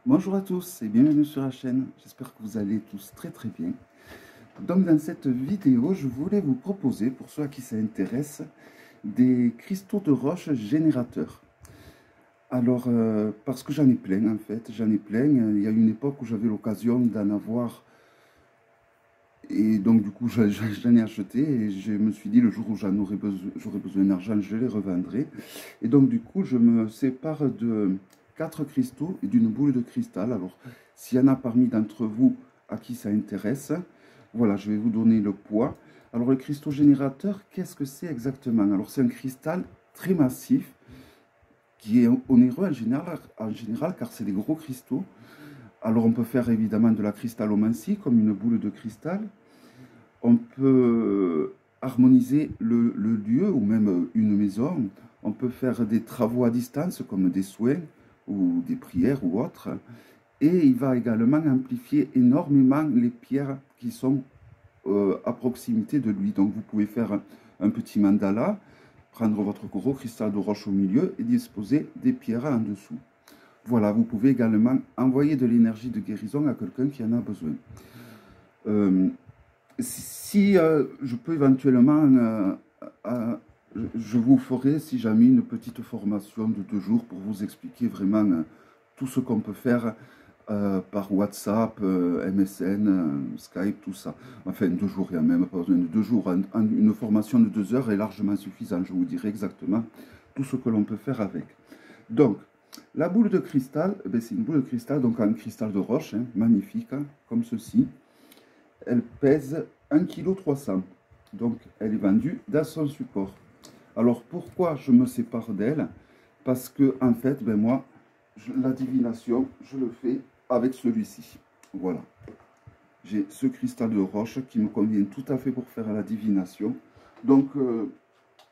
Bonjour à tous et bienvenue sur la chaîne, j'espère que vous allez tous très très bien. Donc dans cette vidéo, je voulais vous proposer, pour ceux à qui ça intéresse, des cristaux de roche générateurs. Alors, parce que j'en ai plein en fait, j'en ai plein. Il y a une époque où j'avais l'occasion d'en avoir et donc du coup j'en ai acheté et je me suis dit le jour où j'aurai besoin d'argent, je les revendrai. Et donc du coup je me sépare de 4 cristaux et d'une boule de cristal. Alors s'il y en a parmi d'entre vous à qui ça intéresse, voilà, je vais vous donner le poids. Alors le cristaux générateur, qu'est-ce que c'est exactement? Alors c'est un cristal très massif qui est onéreux en général car c'est des gros cristaux. Alors on peut faire évidemment de la cristallomancie comme une boule de cristal. On peut harmoniser le lieu ou même une maison. On peut faire des travaux à distance comme des soins ou des prières ou autres. Et il va également amplifier énormément les pierres qui sont à proximité de lui. Donc vous pouvez faire un petit mandala, prendre votre gros cristal de roche au milieu et disposer des pierres en dessous. Voilà, vous pouvez également envoyer de l'énergie de guérison à quelqu'un qui en a besoin. Si je peux éventuellement, je vous ferai, si jamais, une petite formation de 2 jours pour vous expliquer vraiment tout ce qu'on peut faire par WhatsApp, MSN, Skype, tout ça. Enfin, 2 jours, il n'y a même pas besoin de 2 jours. Une formation de 2 heures est largement suffisante. Je vous dirai exactement tout ce que l'on peut faire avec. Donc, la boule de cristal, eh c'est une boule de cristal, donc en cristal de roche, hein, magnifique, hein, comme ceci. Elle pèse 1,3 kg. Donc, elle est vendue dans son support. Alors, pourquoi je me sépare d'elle? Parce que, en fait, moi, la divination, je le fais avec celui-ci. Voilà. J'ai ce cristal de roche qui me convient tout à fait pour faire la divination. Donc,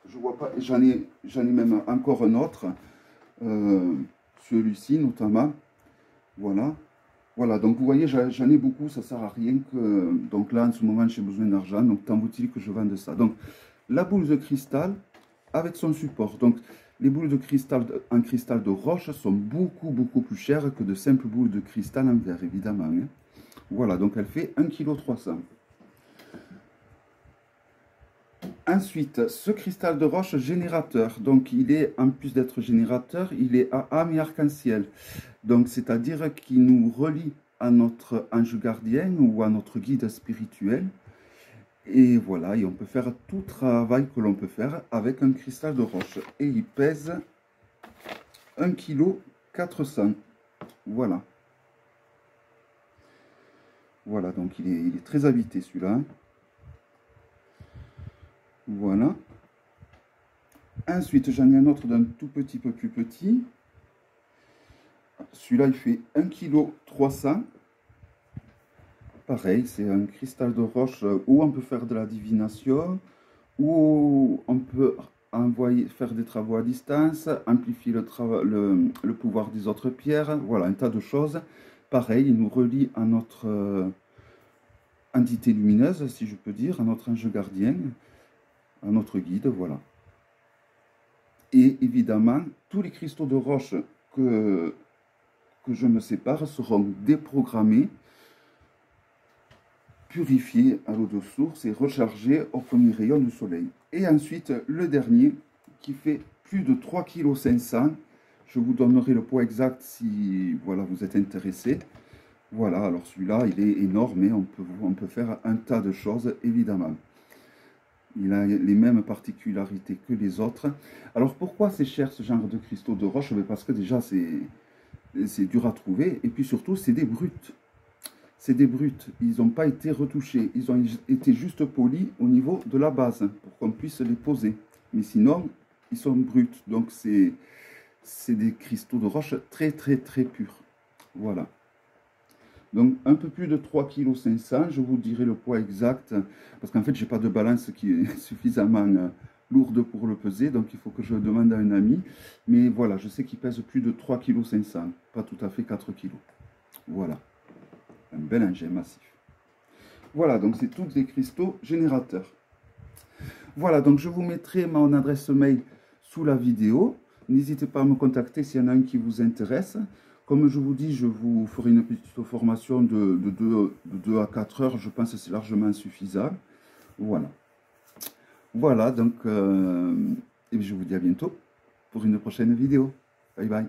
je vois pas, j'en ai même encore un autre. Celui-ci, notamment. Voilà. Voilà, donc vous voyez, j'en ai beaucoup, ça ne sert à rien que... Donc là, en ce moment, j'ai besoin d'argent, donc tant vaut-il que je vende ça. Donc, la boule de cristal avec son support. Donc, les boules de cristal en cristal de roche sont beaucoup plus chères que de simples boules de cristal en verre, évidemment. Hein. Voilà, donc elle fait 1,3 kg. Ensuite, ce cristal de roche générateur, donc il est, en plus d'être générateur, il est à âme et arc-en-ciel. Donc, c'est-à-dire qu'il nous relie à notre ange gardien ou à notre guide spirituel. Et voilà, et on peut faire tout travail que l'on peut faire avec un cristal de roche. Et il pèse 1,4 kg. Voilà. Voilà, donc il est très habité celui-là. Voilà. Ensuite, j'en ai un autre d'un tout petit peu plus petit. Celui-là, il fait 1,3 kg. Pareil, c'est un cristal de roche où on peut faire de la divination, où on peut faire des travaux à distance, amplifier le pouvoir des autres pierres, voilà, un tas de choses. Pareil, il nous relie à notre entité lumineuse, si je peux dire, à notre ange gardien, à notre guide, voilà. Et évidemment, tous les cristaux de roche que je me sépare seront déprogrammés, purifiés à l'eau de source et rechargés au premier rayon du soleil. Et ensuite, le dernier, qui fait plus de 3,5 kg. Je vous donnerai le poids exact si voilà, vous êtes intéressé. Voilà, alors celui-là, il est énorme et on peut faire un tas de choses, évidemment. Il a les mêmes particularités que les autres. Alors pourquoi c'est cher ce genre de cristaux de roche? Parce que déjà, c'est dur à trouver. Et puis surtout, c'est des brutes. C'est des brutes. Ils n'ont pas été retouchés. Ils ont été juste polis au niveau de la base pour qu'on puisse les poser. Mais sinon, ils sont bruts. Donc c'est des cristaux de roche très purs. Voilà. Donc un peu plus de 3,5 kg, je vous dirai le poids exact, parce qu'en fait j'ai pas de balance qui est suffisamment lourde pour le peser, donc il faut que je demande à un ami. Mais voilà, je sais qu'il pèse plus de 3,5 kg, pas tout à fait 4 kg. Voilà, un bel engin massif. Voilà, donc c'est tous des cristaux générateurs. Voilà, donc je vous mettrai mon adresse mail sous la vidéo. N'hésitez pas à me contacter s'il y en a un qui vous intéresse. Comme je vous dis, je vous ferai une petite formation de 2 à 4 heures. Je pense que c'est largement suffisant. Voilà. Voilà, donc, et je vous dis à bientôt pour une prochaine vidéo. Bye bye.